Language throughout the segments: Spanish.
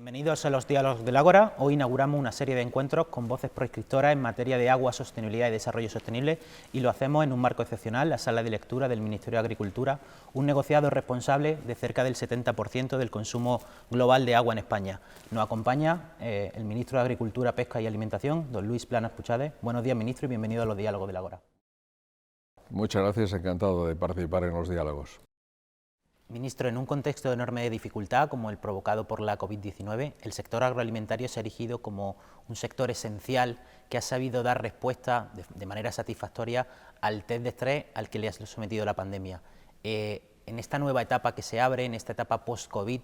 Bienvenidos a los Diálogos del Ágora. Hoy inauguramos una serie de encuentros con voces proscriptoras en materia de agua, sostenibilidad y desarrollo sostenible, y lo hacemos en un marco excepcional, la sala de lectura del Ministerio de Agricultura, un negociado responsable de cerca del 70% del consumo global de agua en España. Nos acompaña el Ministro de Agricultura, Pesca y Alimentación, don Luis Planas Puchades. Buenos días, Ministro, y bienvenido a los Diálogos del Ágora. Muchas gracias, encantado de participar en los diálogos. Ministro, en un contexto de enorme dificultad como el provocado por la COVID-19, el sector agroalimentario se ha erigido como un sector esencial que ha sabido dar respuesta de manera satisfactoria al test de estrés al que le ha sometido la pandemia. En esta nueva etapa que se abre, en esta etapa post-COVID,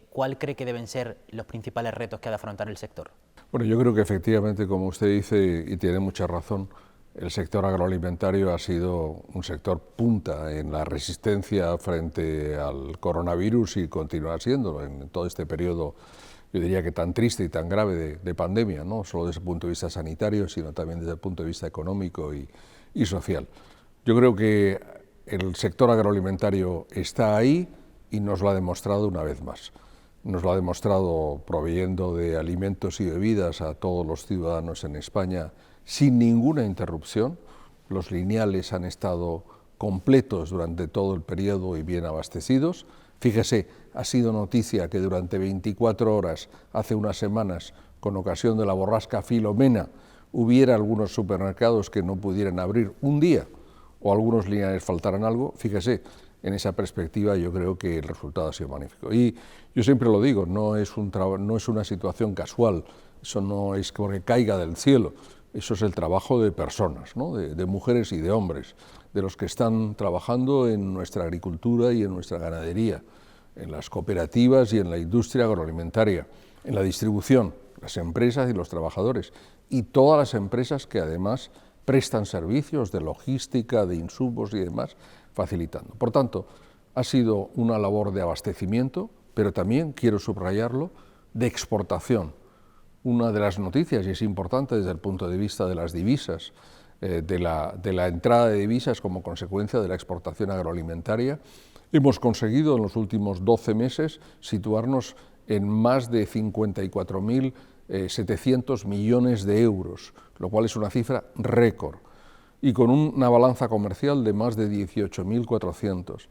¿cuál cree que deben ser los principales retos que ha de afrontar el sector? Bueno, yo creo que efectivamente, como usted dice, y tiene mucha razón, el sector agroalimentario ha sido un sector punta en la resistencia frente al coronavirus y continúa siéndolo en todo este periodo, yo diría que tan triste y tan grave de pandemia, no solo desde el punto de vista sanitario, sino también desde el punto de vista económico y social. Yo creo que el sector agroalimentario está ahí y nos lo ha demostrado una vez más. Nos lo ha demostrado proveyendo de alimentos y bebidas a todos los ciudadanos en España sin ninguna interrupción. Los lineales han estado completos durante todo el periodo y bien abastecidos. Fíjese, ha sido noticia que durante 24 horas, hace unas semanas, con ocasión de la borrasca Filomena, hubiera algunos supermercados que no pudieran abrir un día o algunos lineales faltaran algo. Fíjese, en esa perspectiva yo creo que el resultado ha sido magnífico. Y yo siempre lo digo, no es una situación casual, eso no es porque caiga del cielo. Eso es el trabajo de personas, ¿no? de mujeres y de hombres, de los que están trabajando en nuestra agricultura y en nuestra ganadería, en las cooperativas y en la industria agroalimentaria, en la distribución, las empresas y los trabajadores, y todas las empresas que además prestan servicios de logística, de insumos y demás, facilitando. Por tanto, ha sido una labor de abastecimiento, pero también, quiero subrayarlo, de exportación. Una de las noticias, y es importante desde el punto de vista de las divisas, de la entrada de divisas como consecuencia de la exportación agroalimentaria, hemos conseguido en los últimos 12 meses situarnos en más de 54.700 millones de euros, lo cual es una cifra récord, y con una balanza comercial de más de 18.400.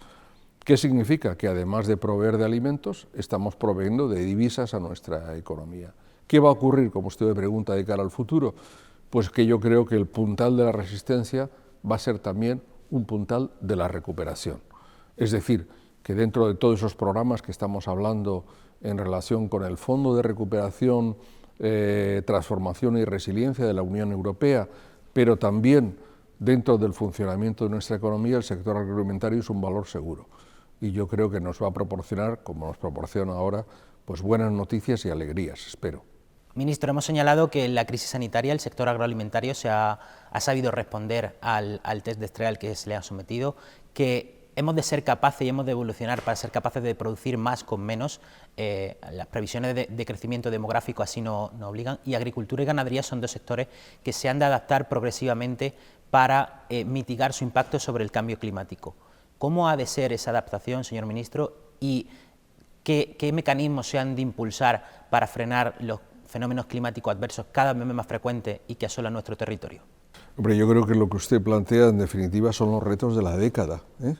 ¿Qué significa? Que además de proveer de alimentos, estamos proveyendo de divisas a nuestra economía. ¿Qué va a ocurrir, como usted me pregunta, de cara al futuro? Pues que yo creo que el puntal de la resistencia va a ser también un puntal de la recuperación. Es decir, que dentro de todos esos programas que estamos hablando en relación con el Fondo de Recuperación, Transformación y Resiliencia de la Unión Europea, pero también dentro del funcionamiento de nuestra economía, el sector agroalimentario es un valor seguro. Y yo creo que nos va a proporcionar, como nos proporciona ahora, pues buenas noticias y alegrías, espero. Ministro, hemos señalado que en la crisis sanitaria el sector agroalimentario ha sabido responder al test de estrés al que se le ha sometido, que hemos de ser capaces y hemos de evolucionar para ser capaces de producir más con menos. Las previsiones de crecimiento demográfico así nos obligan, y agricultura y ganadería son dos sectores que se han de adaptar progresivamente para mitigar su impacto sobre el cambio climático. ¿Cómo ha de ser esa adaptación, señor ministro, y qué mecanismos se han de impulsar para frenar los fenómenos climáticos adversos cada vez más frecuentes y que asolan nuestro territorio? Hombre, yo creo que lo que usted plantea en definitiva son los retos de la década, ¿eh?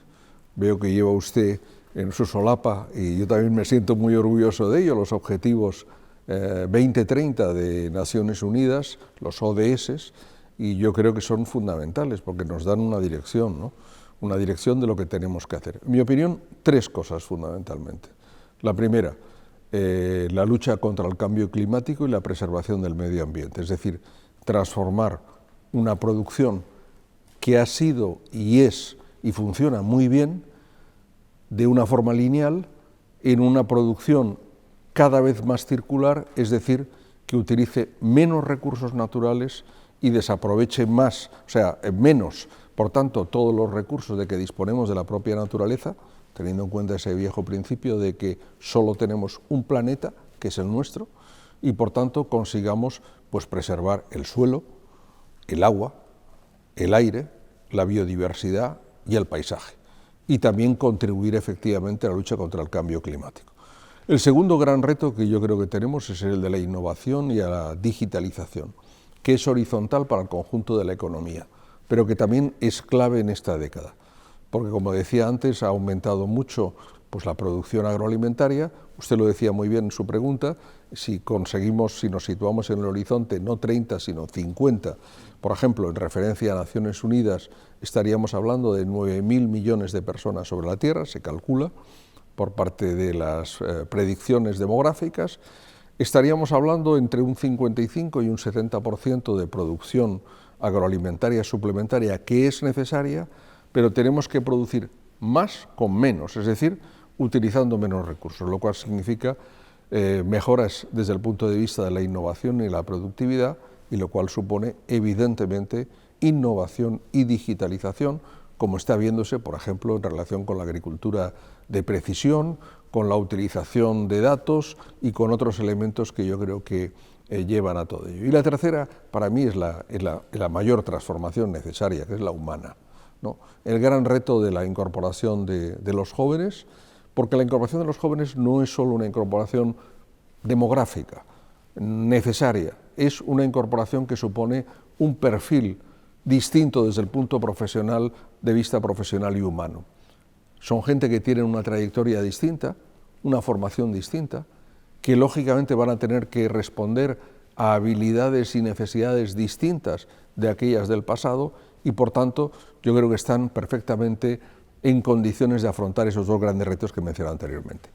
Veo que lleva usted en su solapa, y yo también me siento muy orgulloso de ello, los objetivos 2030 de Naciones Unidas, los ODS, y yo creo que son fundamentales porque nos dan una dirección, ¿no? Una dirección de lo que tenemos que hacer. En mi opinión, tres cosas fundamentalmente. La primera, la lucha contra el cambio climático y la preservación del medio ambiente, es decir, transformar una producción que ha sido y es y funciona muy bien de una forma lineal en una producción cada vez más circular, es decir, que utilice menos recursos naturales y desaproveche más, o sea, menos, por tanto, todos los recursos de que disponemos de la propia naturaleza, teniendo en cuenta ese viejo principio de que solo tenemos un planeta, que es el nuestro, y por tanto consigamos pues preservar el suelo, el agua, el aire, la biodiversidad y el paisaje, y también contribuir efectivamente a la lucha contra el cambio climático. El segundo gran reto que yo creo que tenemos es el de la innovación y la digitalización, que es horizontal para el conjunto de la economía, pero que también es clave en esta década, porque como decía antes, ha aumentado mucho pues, la producción agroalimentaria. Usted lo decía muy bien en su pregunta, si nos situamos en el horizonte no 30 sino 50, por ejemplo, en referencia a Naciones Unidas, estaríamos hablando de 9.000 millones de personas sobre la Tierra, se calcula, por parte de las predicciones demográficas. Estaríamos hablando entre un 55 y un 70% de producción agroalimentaria suplementaria que es necesaria, pero tenemos que producir más con menos, es decir, utilizando menos recursos, lo cual significa mejoras desde el punto de vista de la innovación y la productividad, y lo cual supone evidentemente innovación y digitalización, como está viéndose, por ejemplo, en relación con la agricultura de precisión, con la utilización de datos y con otros elementos que yo creo que llevan a todo ello. Y la tercera, para mí, es la mayor transformación necesaria, que es la humana, ¿no? El gran reto de la incorporación de los jóvenes, porque la incorporación de los jóvenes no es solo una incorporación demográfica necesaria, es una incorporación que supone un perfil distinto desde el punto de vista profesional y humano. Son gente que tienen una trayectoria distinta, una formación distinta, que lógicamente van a tener que responder a habilidades y necesidades distintas de aquellas del pasado y, por tanto, yo creo que están perfectamente en condiciones de afrontar esos dos grandes retos que mencioné anteriormente.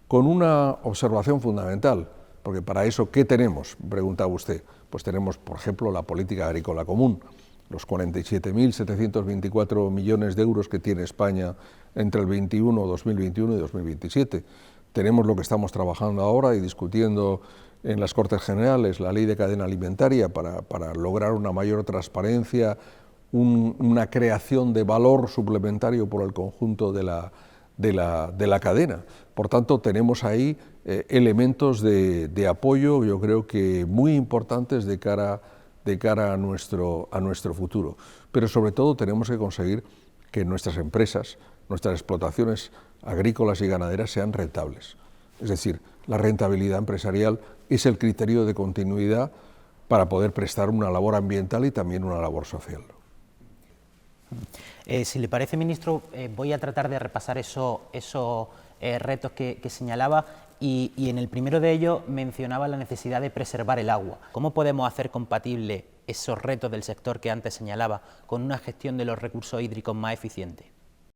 Con una observación fundamental, porque para eso, ¿qué tenemos?, preguntaba usted. Pues tenemos, por ejemplo, la política agrícola común, los 47.724 millones de euros que tiene España entre el 2021 y 2027. Tenemos lo que estamos trabajando ahora y discutiendo en las Cortes Generales, la ley de cadena alimentaria, para lograr una mayor transparencia, una creación de valor suplementario por el conjunto de la cadena. Por tanto, tenemos ahí elementos de apoyo, yo creo que muy importantes de cara a nuestro futuro. Pero sobre todo tenemos que conseguir que nuestras empresas, nuestras explotaciones agrícolas y ganaderas sean rentables. Es decir, la rentabilidad empresarial es el criterio de continuidad para poder prestar una labor ambiental y también una labor social. Si le parece, ministro, voy a tratar de repasar esos retos que señalaba y en el primero de ellos mencionaba la necesidad de preservar el agua. ¿Cómo podemos hacer compatible esos retos del sector que antes señalaba con una gestión de los recursos hídricos más eficiente?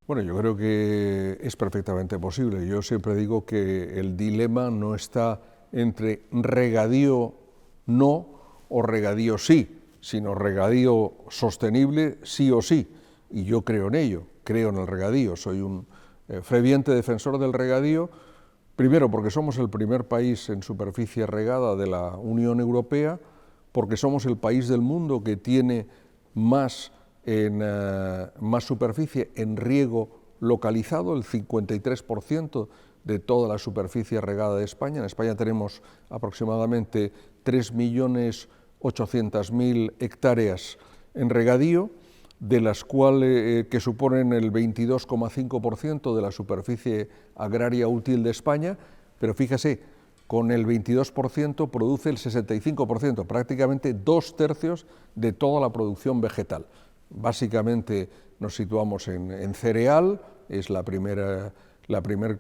Bueno, yo creo que es perfectamente posible. Yo siempre digo que el dilema no está entre regadío no o regadío sí, sino regadío sostenible sí o sí. Y yo creo en ello, creo en el regadío. Soy un ferviente defensor del regadío, primero porque somos el primer país en superficie regada de la Unión Europea, porque somos el país del mundo que tiene más superficie en riego localizado, el 53% de toda la superficie regada de España. En España tenemos aproximadamente 3.800.000 hectáreas en regadío, de las cuales que suponen el 22,5% de la superficie agraria útil de España, pero fíjese, con el 22% produce el 65%, prácticamente 2/3 de toda la producción vegetal. Básicamente nos situamos en cereal, es la primer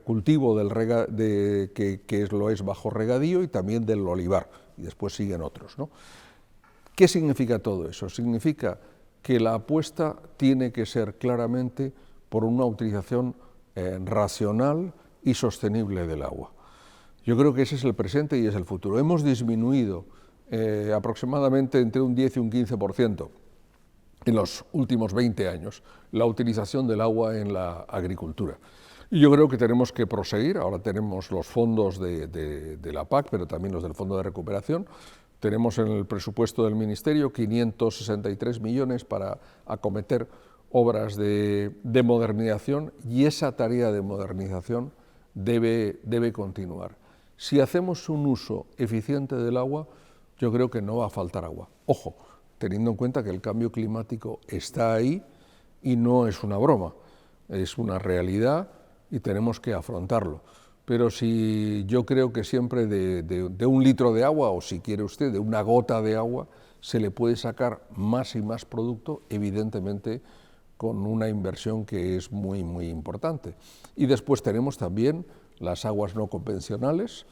cultivo que lo es bajo regadío, y también del olivar, y después siguen otros, ¿no? ¿Qué significa todo eso? Significa que la apuesta tiene que ser claramente por una utilización racional y sostenible del agua. Yo creo que ese es el presente y es el futuro. Hemos disminuido aproximadamente entre un 10 y un 15% en los últimos 20 años la utilización del agua en la agricultura. Y yo creo que tenemos que proseguir. Ahora tenemos los fondos de la PAC, pero también los del Fondo de Recuperación. Tenemos en el presupuesto del Ministerio 563 millones para acometer obras de modernización, y esa tarea de modernización debe continuar. Si hacemos un uso eficiente del agua, yo creo que no va a faltar agua. Ojo, teniendo en cuenta que el cambio climático está ahí y no es una broma, es una realidad y tenemos que afrontarlo. pero si yo creo que siempre de un litro de agua, o si quiere usted, de una gota de agua, se le puede sacar más y más producto, evidentemente con una inversión que es muy, muy importante. Y después tenemos también las aguas no convencionales,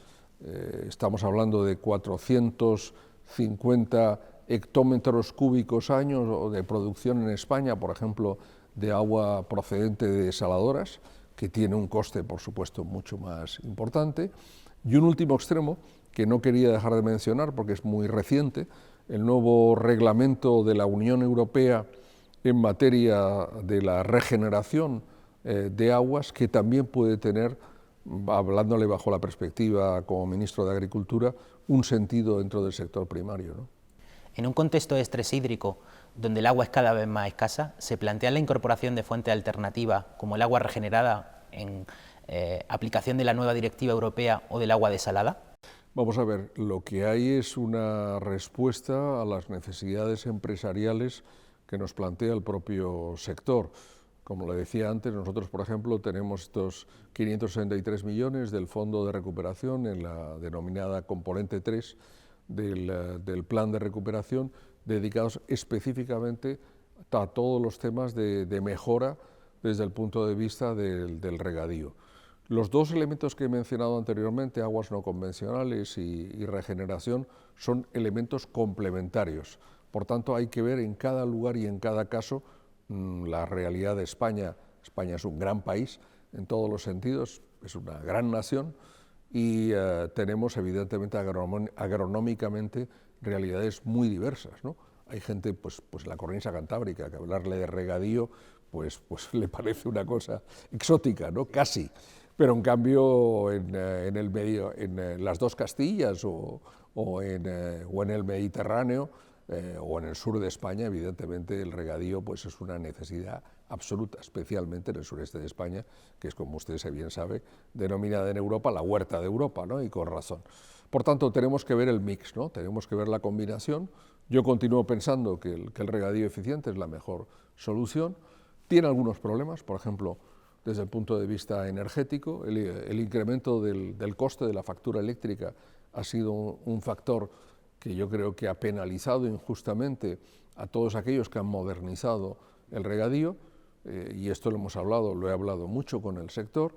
estamos hablando de 450 hectómetros cúbicos años de producción en España, por ejemplo, de agua procedente de desaladoras, que tiene un coste, por supuesto, mucho más importante. Y un último extremo, que no quería dejar de mencionar porque es muy reciente, el nuevo reglamento de la Unión Europea en materia de la regeneración de aguas, que también puede tener, hablándole bajo la perspectiva como ministro de Agricultura, un sentido dentro del sector primario, ¿no? En un contexto de estrés hídrico, donde el agua es cada vez más escasa, ¿se plantea la incorporación de fuentes alternativas como el agua regenerada en aplicación de la nueva directiva europea o del agua desalada? Vamos a ver, lo que hay es una respuesta a las necesidades empresariales que nos plantea el propio sector. Como le decía antes, nosotros, por ejemplo, tenemos estos 563 millones del Fondo de Recuperación en la denominada componente 3 del plan de recuperación, dedicados específicamente a todos los temas de mejora desde el punto de vista del regadío. Los dos elementos que he mencionado anteriormente, aguas no convencionales y regeneración, son elementos complementarios. Por tanto, hay que ver en cada lugar y en cada caso la realidad de España. España es un gran país en todos los sentidos, es una gran nación, y tenemos evidentemente agronómicamente realidades muy diversas, ¿no? Hay gente pues en la cornisa cantábrica que hablarle de regadío pues le parece una cosa exótica, ¿no? Casi, pero en cambio en el medio, en las dos Castillas o en el Mediterráneo o en el sur de España, evidentemente el regadío pues es una necesidad absoluta, especialmente en el sureste de España, que es, como usted bien sabe, denominada en Europa la huerta de Europa, ¿no? Y con razón. Por tanto, tenemos que ver el mix, ¿no? Tenemos que ver la combinación. Yo continúo pensando que el regadío eficiente es la mejor solución. Tiene algunos problemas, por ejemplo, desde el punto de vista energético, el incremento del coste de la factura eléctrica ha sido un factor que yo creo que ha penalizado injustamente a todos aquellos que han modernizado el regadío, y esto lo he hablado mucho con el sector,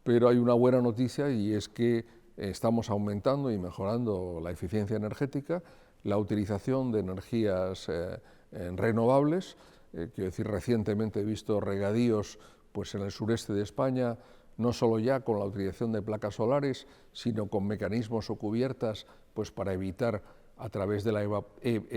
pero hay una buena noticia, y es que estamos aumentando y mejorando la eficiencia energética, la utilización de energías renovables. Quiero decir, recientemente he visto regadíos pues en el sureste de España, no solo ya con la utilización de placas solares, sino con mecanismos o cubiertas pues para evitar a través de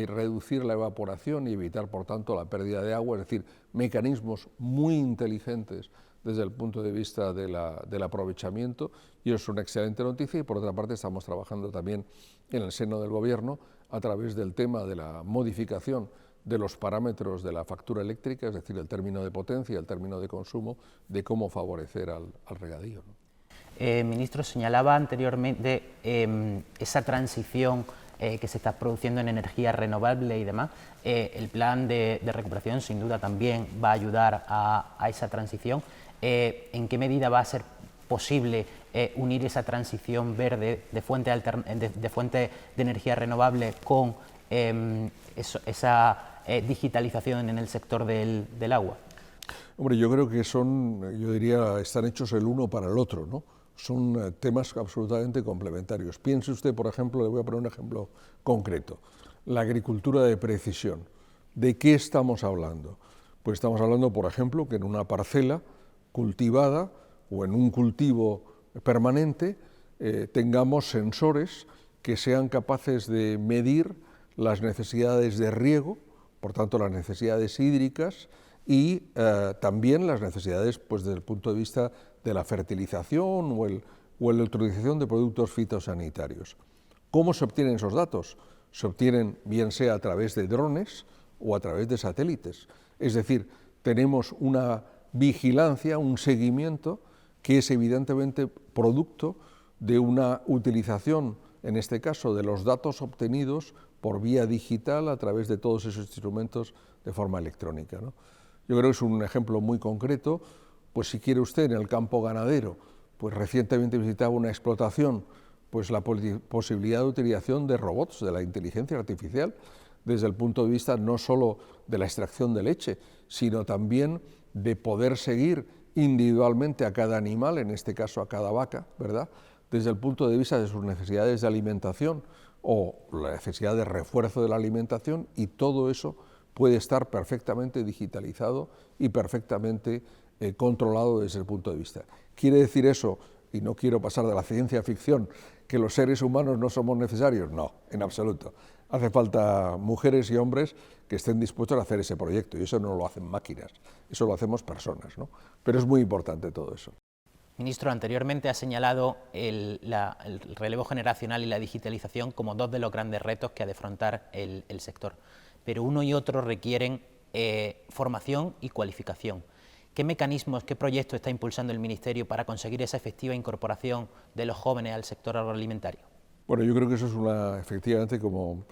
reducir la evaporación y evitar, por tanto, la pérdida de agua, es decir, mecanismos muy inteligentes desde el punto de vista del aprovechamiento, y eso es una excelente noticia. Y por otra parte estamos trabajando también en el seno del Gobierno a través del tema de la modificación de los parámetros de la factura eléctrica, es decir, el término de potencia, el término de consumo, de cómo favorecer al regadío, ¿no? Ministro, señalaba anteriormente esa transición que se está produciendo en energía renovable y demás. El plan de recuperación sin duda también va a ayudar a esa transición. ¿En qué medida va a ser posible unir esa transición verde de fuente de energía renovable con esa digitalización en el sector del agua? Hombre, yo creo que están hechos el uno para el otro, ¿no? Son temas absolutamente complementarios. Piense usted, por ejemplo, le voy a poner un ejemplo concreto, la agricultura de precisión. ¿De qué estamos hablando? Pues estamos hablando, por ejemplo, que en una parcela cultivada o en un cultivo permanente tengamos sensores que sean capaces de medir las necesidades de riego, por tanto las necesidades hídricas, y también las necesidades pues, desde el punto de vista de la fertilización o la utilización de productos fitosanitarios. ¿Cómo se obtienen esos datos? Se obtienen bien sea a través de drones o a través de satélites. Es decir, tenemos una vigilancia, un seguimiento que es evidentemente producto de una utilización, en este caso, de los datos obtenidos por vía digital a través de todos esos instrumentos de forma electrónica, ¿no? Yo creo que es un ejemplo muy concreto. Pues si quiere usted en el campo ganadero, pues recientemente visitaba una explotación, pues la posibilidad de utilización de robots, de la inteligencia artificial, desde el punto de vista no solo de la extracción de leche, sino también de poder seguir individualmente a cada animal, en este caso a cada vaca, ¿verdad?, desde el punto de vista de sus necesidades de alimentación o la necesidad de refuerzo de la alimentación, y todo eso puede estar perfectamente digitalizado y perfectamente controlado desde el punto de vista. ¿Quiere decir eso, y no quiero pasar de la ciencia ficción, que los seres humanos no somos necesarios? No, en absoluto. Hace falta mujeres y hombres que estén dispuestos a hacer ese proyecto, y eso no lo hacen máquinas, eso lo hacemos personas, ¿no? Pero es muy importante todo eso. Ministro, anteriormente ha señalado el relevo generacional y la digitalización como dos de los grandes retos que ha de afrontar el sector, pero uno y otro requieren formación y cualificación. ¿Qué mecanismos, qué proyectos está impulsando el Ministerio para conseguir esa efectiva incorporación de los jóvenes al sector agroalimentario? Bueno, yo creo que eso es efectivamente, como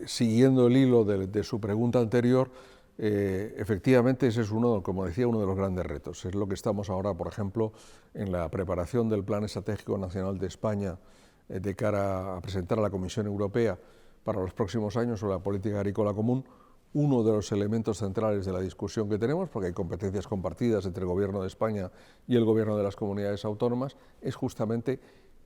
siguiendo el hilo de su pregunta anterior, efectivamente ese es como decía, uno de los grandes retos. Es lo que estamos ahora, por ejemplo, en la preparación del Plan Estratégico Nacional de España de cara a presentar a la Comisión Europea para los próximos años sobre la política agrícola común. Uno de los elementos centrales de la discusión que tenemos, porque hay competencias compartidas entre el Gobierno de España y el Gobierno de las comunidades autónomas, es justamente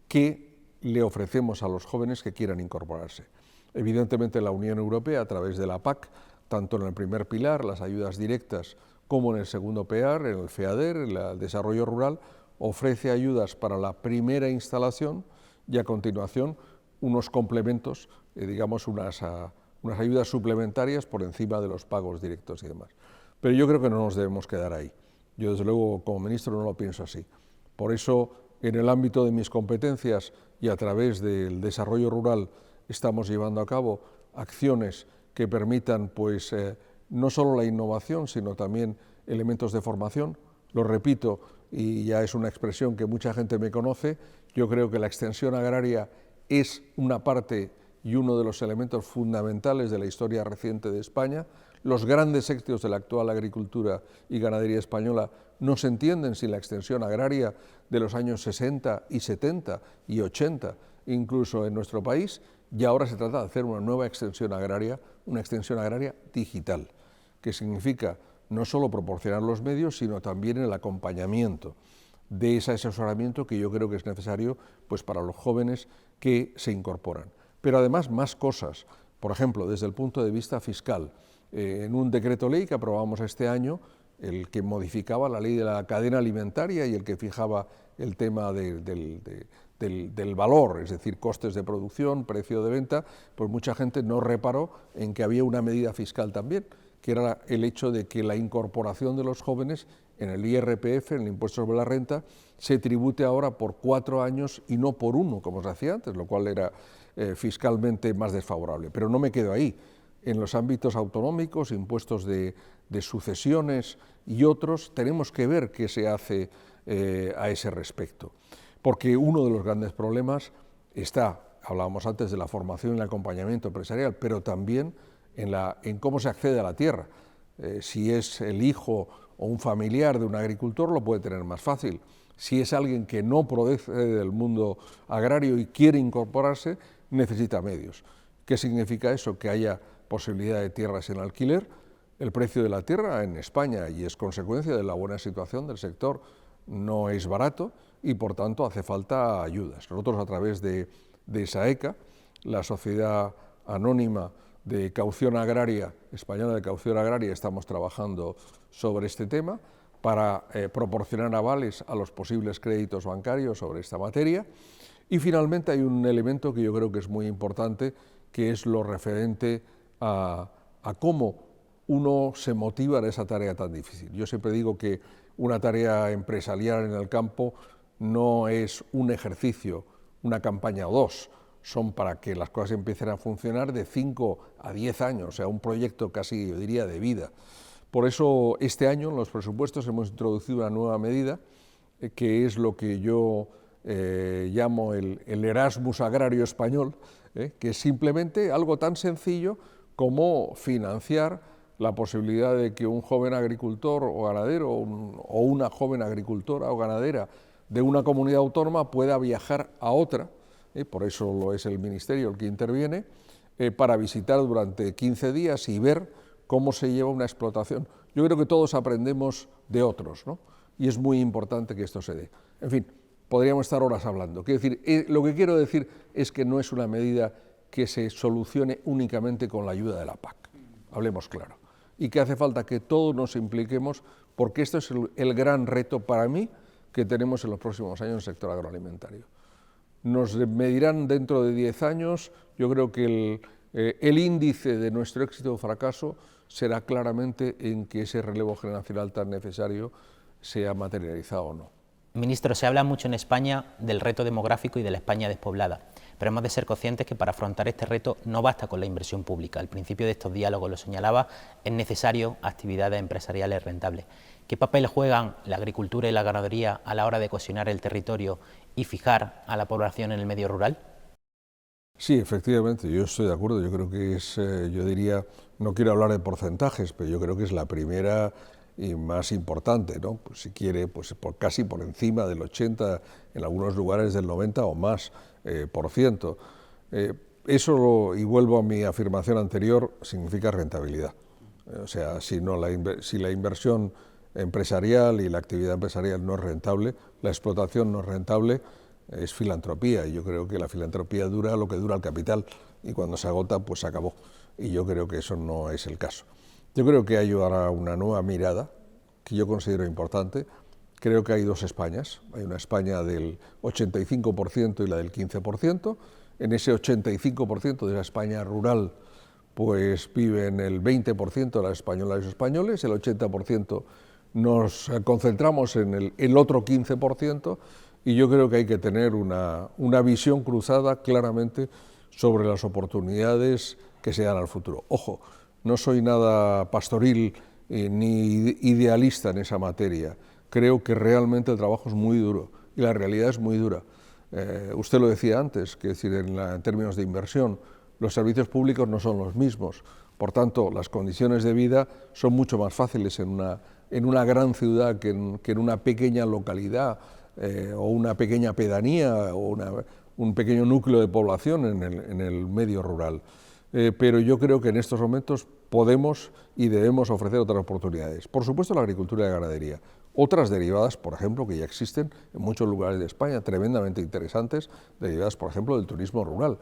qué le ofrecemos a los jóvenes que quieran incorporarse. Evidentemente la Unión Europea, a través de la PAC, tanto en el primer pilar, las ayudas directas, como en el segundo pilar, en el FEADER, el desarrollo rural, ofrece ayudas para la primera instalación y a continuación unos complementos, digamos unas ayudas suplementarias por encima de los pagos directos y demás. Pero yo creo que no nos debemos quedar ahí. Yo desde luego como ministro no lo pienso así. Por eso en el ámbito de mis competencias y a través del desarrollo rural estamos llevando a cabo acciones que permitan pues, no solo la innovación, sino también elementos de formación. Lo repito, y ya es una expresión que mucha gente me conoce, yo creo que la extensión agraria es una parte y uno de los elementos fundamentales de la historia reciente de España. Los grandes éxitos de la actual agricultura y ganadería española no se entienden sin la extensión agraria de los años 60 y 70 y 80, incluso en nuestro país, y ahora se trata de hacer una nueva extensión agraria digital, que significa no solo proporcionar los medios, sino también el acompañamiento de ese asesoramiento que yo creo que es necesario pues, para los jóvenes que se incorporan. Pero además más cosas, por ejemplo, desde el punto de vista fiscal, en un decreto ley que aprobamos este año, el que modificaba la ley de la cadena alimentaria y el que fijaba el tema del valor, es decir, costes de producción, precio de venta, pues mucha gente no reparó en que había una medida fiscal también, que era el hecho de que la incorporación de los jóvenes en el IRPF, en el impuesto sobre la renta, se tribute ahora por 4 años y no por 1, como se hacía antes, lo cual era fiscalmente más desfavorable. Pero no me quedo ahí. En los ámbitos autonómicos, impuestos de sucesiones y otros, tenemos que ver qué se hace a ese respecto. Porque uno de los grandes problemas está, hablábamos antes de la formación y el acompañamiento empresarial, pero también en cómo se accede a la tierra. Si es el hijo o un familiar de un agricultor, lo puede tener más fácil. Si es alguien que no procede del mundo agrario y quiere incorporarse, necesita medios. ¿Qué significa eso? Que haya posibilidad de tierras en alquiler. El precio de la tierra en España, y es consecuencia de la buena situación del sector, no es barato y por tanto hace falta ayudas. Nosotros a través de SAECA, la Sociedad Anónima de Caución Agraria, Española de Caución Agraria, estamos trabajando sobre este tema para proporcionar avales a los posibles créditos bancarios sobre esta materia. Y finalmente hay un elemento que yo creo que es muy importante, que es lo referente a cómo uno se motiva en esa tarea tan difícil. Yo siempre digo que una tarea empresarial en el campo no es un ejercicio, una campaña o dos, son para que las cosas empiecen a funcionar de 5 a 10 años, o sea, un proyecto casi, yo diría, de vida. Por eso este año en los presupuestos hemos introducido una nueva medida, que es lo que yo llamo el Erasmus agrario español, que es simplemente algo tan sencillo como financiar la posibilidad de que un joven agricultor o ganadero o una joven agricultora o ganadera de una comunidad autónoma pueda viajar a otra, por eso lo es el Ministerio el que interviene, para visitar durante 15 días y ver cómo se lleva una explotación. Yo creo que todos aprendemos de otros, ¿no? Y es muy importante que esto se dé. En fin, podríamos estar horas hablando. Lo que quiero decir es que no es una medida que se solucione únicamente con la ayuda de la PAC, hablemos claro, y que hace falta que todos nos impliquemos, porque esto es el gran reto para mí que tenemos en los próximos años en el sector agroalimentario. Nos medirán dentro de 10 años, yo creo que el índice de nuestro éxito o fracaso será claramente en que ese relevo generacional tan necesario sea materializado o no. Ministro, se habla mucho en España del reto demográfico y de la España despoblada, pero hemos de ser conscientes que para afrontar este reto no basta con la inversión pública. Al principio de estos diálogos lo señalaba, es necesario actividades empresariales rentables. ¿Qué papel juegan la agricultura y la ganadería a la hora de cohesionar el territorio y fijar a la población en el medio rural? Sí, efectivamente, yo estoy de acuerdo. Yo creo que es, yo diría, no quiero hablar de porcentajes, pero yo creo que es la primera y más importante, ¿no? Pues si quiere, pues casi por encima del 80, en algunos lugares del 90 o más por ciento. Eso, y vuelvo a mi afirmación anterior, significa rentabilidad. O sea, si la inversión empresarial y la actividad empresarial no es rentable, la explotación no es rentable, es filantropía, y yo creo que la filantropía dura lo que dura el capital, y cuando se agota, pues se acabó. Y yo creo que eso no es el caso. Yo creo que hay ahora una nueva mirada, que yo considero importante. Creo que hay dos Españas. Hay una España del 85% y la del 15%. En ese 85% de la España rural, pues viven el 20% de las españolas y los españoles, el 80% nos concentramos en el otro 15%, y yo creo que hay que tener una visión cruzada claramente sobre las oportunidades que se dan al futuro. Ojo, no soy nada pastoril ni idealista en esa materia. Creo que realmente el trabajo es muy duro y la realidad es muy dura. Usted lo decía antes, que es decir, en términos de inversión, los servicios públicos no son los mismos. Por tanto, las condiciones de vida son mucho más fáciles en una gran ciudad que en una pequeña localidad o una pequeña pedanía o un pequeño núcleo de población en el medio rural. Pero yo creo que en estos momentos podemos y debemos ofrecer otras oportunidades. Por supuesto, la agricultura y la ganadería. Otras derivadas, por ejemplo, que ya existen en muchos lugares de España, tremendamente interesantes, derivadas, por ejemplo, del turismo rural,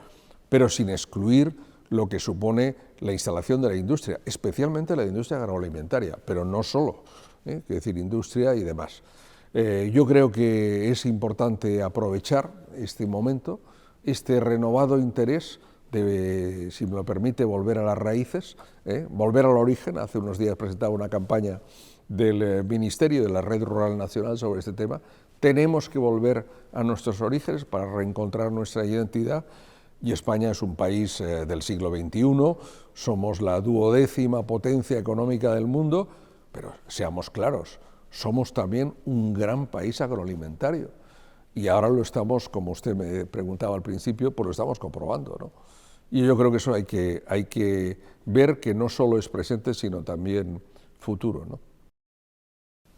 pero sin excluir lo que supone la instalación de la industria, especialmente la industria agroalimentaria, pero no solo, es decir, industria y demás. Yo creo que es importante aprovechar este momento, este renovado interés de, si me lo permite, volver a las raíces, volver al origen. Hace unos días presentaba una campaña del Ministerio de la Red Rural Nacional sobre este tema. Tenemos que volver a nuestros orígenes para reencontrar nuestra identidad, y España es un país del siglo XXI, somos la 12ª potencia económica del mundo, pero seamos claros, somos también un gran país agroalimentario, y ahora lo estamos, como usted me preguntaba al principio, pues lo estamos comprobando, ¿no? Y yo creo que eso hay que ver que no solo es presente, sino también futuro, ¿no?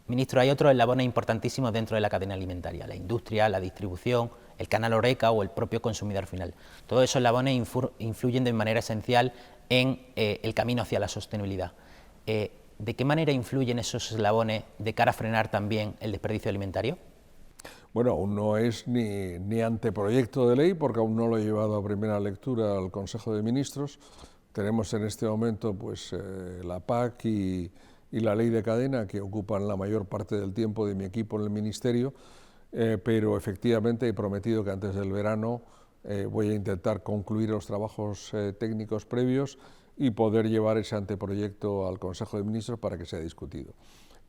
Ministro, hay otros eslabones importantísimos dentro de la cadena alimentaria, la industria, la distribución, el canal Horeca o el propio consumidor final. Todos esos eslabones influyen de manera esencial en el camino hacia la sostenibilidad. ¿De qué manera influyen esos eslabones de cara a frenar también el desperdicio alimentario? Bueno, aún no es ni anteproyecto de ley, porque aún no lo he llevado a primera lectura al Consejo de Ministros. Tenemos en este momento pues, la PAC y la ley de cadena, que ocupan la mayor parte del tiempo de mi equipo en el Ministerio, pero efectivamente he prometido que antes del verano voy a intentar concluir los trabajos técnicos previos y poder llevar ese anteproyecto al Consejo de Ministros para que sea discutido.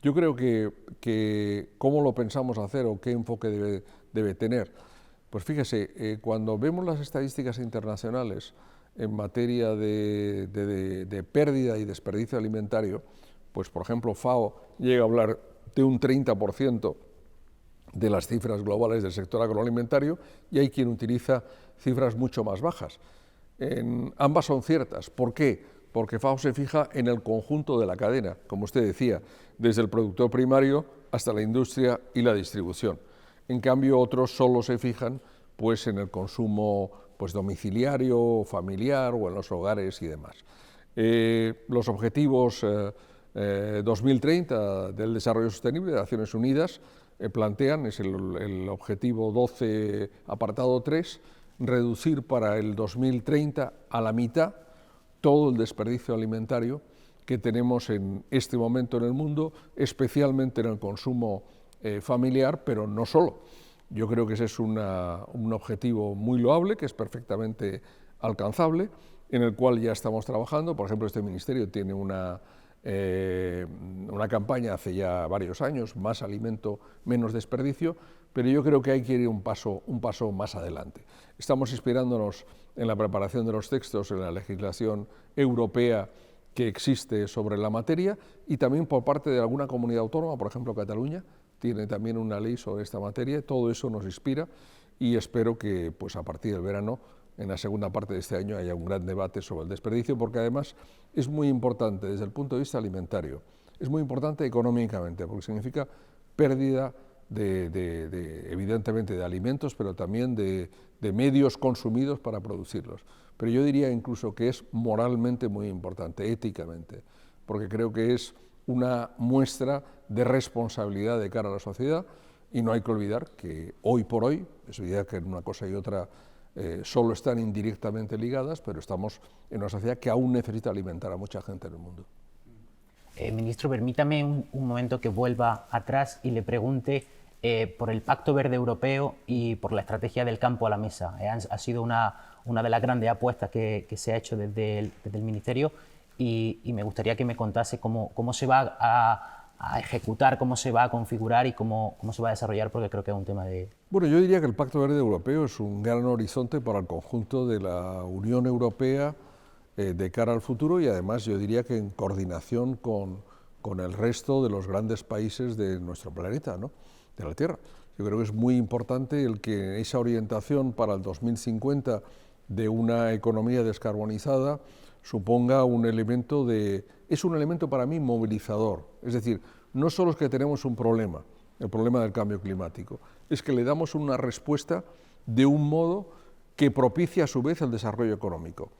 Yo creo que cómo lo pensamos hacer o qué enfoque debe tener. Pues fíjese, cuando vemos las estadísticas internacionales en materia de pérdida y desperdicio alimentario, pues por ejemplo FAO llega a hablar de un 30% de las cifras globales del sector agroalimentario, y hay quien utiliza cifras mucho más bajas. Ambas son ciertas. ¿Por qué? Porque FAO se fija en el conjunto de la cadena, como usted decía, desde el productor primario hasta la industria y la distribución. En cambio, otros solo se fijan pues, en el consumo pues, domiciliario, familiar o en los hogares y demás. Los objetivos 2030 del desarrollo sostenible de Naciones Unidas plantean, es el objetivo 12, apartado 3, reducir para el 2030 a la mitad todo el desperdicio alimentario que tenemos en este momento en el mundo, especialmente en el consumo familiar, pero no solo. Yo creo que ese es un objetivo muy loable, que es perfectamente alcanzable, en el cual ya estamos trabajando. Por ejemplo, este ministerio tiene una campaña hace ya varios años, más alimento, menos desperdicio, pero yo creo que hay que ir un paso más adelante. Estamos inspirándonos en la preparación de los textos, en la legislación europea que existe sobre la materia y también por parte de alguna comunidad autónoma, por ejemplo Cataluña, tiene también una ley sobre esta materia. Todo eso nos inspira y espero que pues, a partir del verano, en la segunda parte de este año, haya un gran debate sobre el desperdicio, porque además es muy importante desde el punto de vista alimentario, es muy importante económicamente, porque significa pérdida evidentemente de alimentos, pero también de medios consumidos para producirlos. Pero yo diría incluso que es moralmente muy importante, éticamente, porque creo que es una muestra de responsabilidad de cara a la sociedad y no hay que olvidar que hoy por hoy, es evidente que una cosa y otra solo están indirectamente ligadas, pero estamos en una sociedad que aún necesita alimentar a mucha gente en el mundo. Ministro, permítame un momento que vuelva atrás y le pregunte por el Pacto Verde Europeo y por la estrategia del campo a la mesa. Ha sido una de las grandes apuestas que se ha hecho desde el Ministerio y me gustaría que me contase cómo se va a ejecutar, cómo se va a configurar y cómo se va a desarrollar, porque creo que es un tema de... Bueno, yo diría que el Pacto Verde Europeo es un gran horizonte para el conjunto de la Unión Europea de cara al futuro y además yo diría que en coordinación con el resto de los grandes países de nuestro planeta, ¿no?, de la Tierra. Yo creo que es muy importante el que esa orientación para el 2050 de una economía descarbonizada suponga un elemento es un elemento para mí movilizador. Es decir, no solo es que tenemos un problema, el problema del cambio climático, es que le damos una respuesta de un modo que propicia a su vez el desarrollo económico.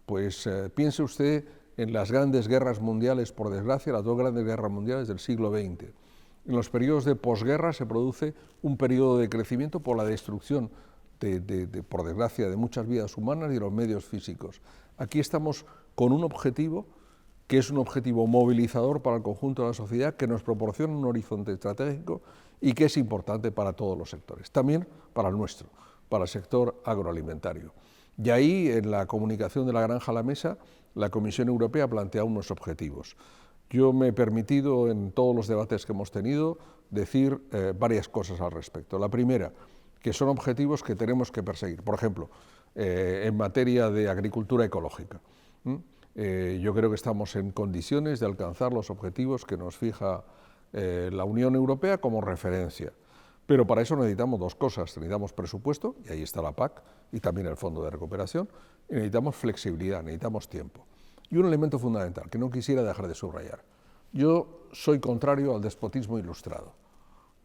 Pues piense usted en las grandes guerras mundiales, por desgracia, las dos grandes guerras mundiales del siglo XX. En los periodos de posguerra se produce un periodo de crecimiento por la destrucción, por desgracia, de muchas vidas humanas y de los medios físicos. Aquí estamos con un objetivo que es un objetivo movilizador para el conjunto de la sociedad, que nos proporciona un horizonte estratégico y que es importante para todos los sectores, también para el nuestro, para el sector agroalimentario. Y ahí, en la comunicación de la granja a la mesa, la Comisión Europea plantea unos objetivos. Yo me he permitido, en todos los debates que hemos tenido, decir varias cosas al respecto. La primera, que son objetivos que tenemos que perseguir. Por ejemplo, en materia de agricultura ecológica. Yo creo que estamos en condiciones de alcanzar los objetivos que nos fija la Unión Europea como referencia. Pero para eso necesitamos dos cosas. Necesitamos presupuesto, y ahí está la PAC, y también el Fondo de Recuperación, y necesitamos flexibilidad, necesitamos tiempo. Y un elemento fundamental, que no quisiera dejar de subrayar. Yo soy contrario al despotismo ilustrado.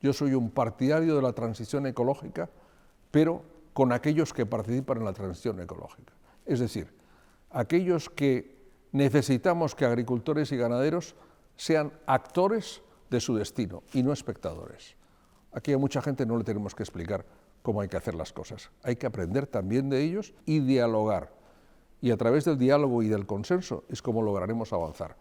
Yo soy un partidario de la transición ecológica, pero con aquellos que participan en la transición ecológica. Es decir, aquellos que necesitamos que agricultores y ganaderos sean actores de su destino y no espectadores. Aquí a mucha gente no le tenemos que explicar cómo hay que hacer las cosas. Hay que aprender también de ellos y dialogar. Y a través del diálogo y del consenso es como lograremos avanzar.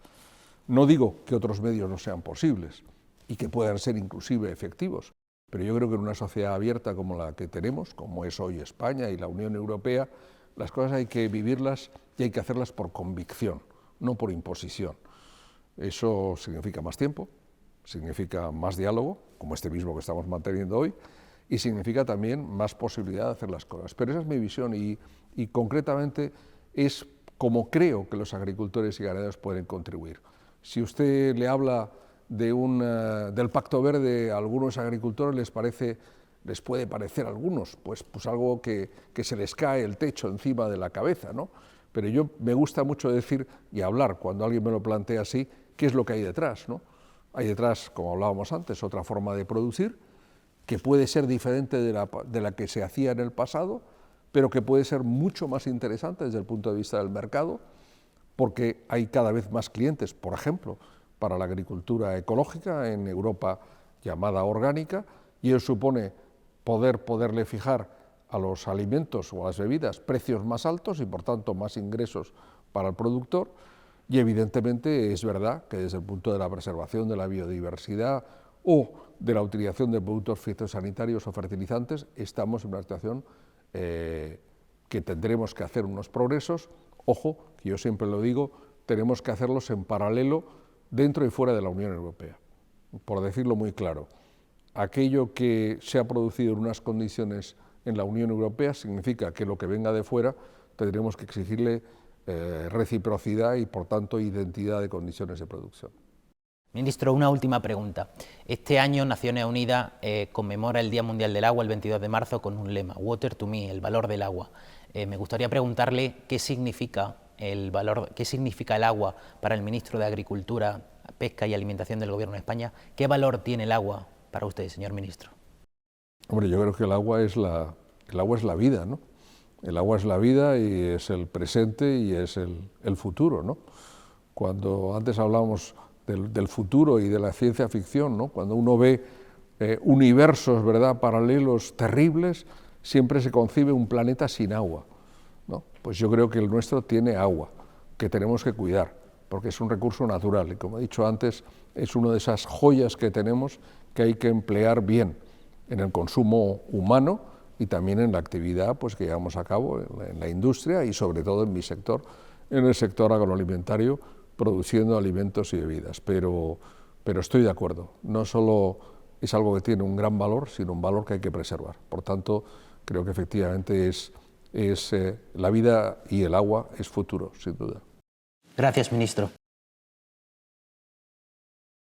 No digo que otros medios no sean posibles y que puedan ser inclusive efectivos, pero yo creo que en una sociedad abierta como la que tenemos, como es hoy España y la Unión Europea, las cosas hay que vivirlas y hay que hacerlas por convicción, no por imposición. Eso significa más tiempo, significa más diálogo, como este mismo que estamos manteniendo hoy, y significa también más posibilidad de hacer las cosas. Pero esa es mi visión y concretamente es como creo que los agricultores y ganaderos pueden contribuir. Si usted le habla del Pacto Verde a algunos agricultores, les puede parecer a algunos pues algo que se les cae el techo encima de la cabeza, ¿no? Pero yo me gusta mucho decir y hablar, cuando alguien me lo plantea así, qué es lo que hay detrás, ¿no? Hay detrás, como hablábamos antes, otra forma de producir que puede ser diferente de la que se hacía en el pasado, pero que puede ser mucho más interesante desde el punto de vista del mercado, porque hay cada vez más clientes, por ejemplo, para la agricultura ecológica en Europa llamada orgánica, y eso supone poderle fijar a los alimentos o a las bebidas precios más altos y por tanto más ingresos para el productor. Y evidentemente es verdad que desde el punto de la preservación de la biodiversidad o de la utilización de productos fitosanitarios o fertilizantes estamos en una situación que tendremos que hacer unos progresos. Ojo, que yo siempre lo digo, tenemos que hacerlos en paralelo dentro y fuera de la Unión Europea. Por decirlo muy claro, aquello que se ha producido en unas condiciones en la Unión Europea significa que lo que venga de fuera tendremos que exigirle reciprocidad y, por tanto, identidad de condiciones de producción. Ministro, una última pregunta. Este año Naciones Unidas conmemora el Día Mundial del Agua el 22 de marzo con un lema, Water to Me, el valor del agua. Me gustaría preguntarle qué significa el agua para el ministro de Agricultura, Pesca y Alimentación del Gobierno de España. ¿Qué valor tiene el agua para usted, señor ministro? Hombre, yo creo que el agua es la vida, ¿no? El agua es la vida y es el presente y es el futuro, ¿no? Cuando antes hablábamos del futuro y de la ciencia ficción, ¿no? Cuando uno ve universos, ¿verdad?, paralelos terribles, siempre se concibe un planeta sin agua, ¿no? Pues yo creo que el nuestro tiene agua, que tenemos que cuidar, porque es un recurso natural y, como he dicho antes, es una de esas joyas que tenemos que hay que emplear bien en el consumo humano y también en la actividad pues, que llevamos a cabo en la industria y sobre todo en mi sector, en el sector agroalimentario, produciendo alimentos y bebidas. Pero estoy de acuerdo, no solo es algo que tiene un gran valor, sino un valor que hay que preservar. Por tanto, creo que efectivamente la vida y el agua es futuro, sin duda. Gracias, ministro.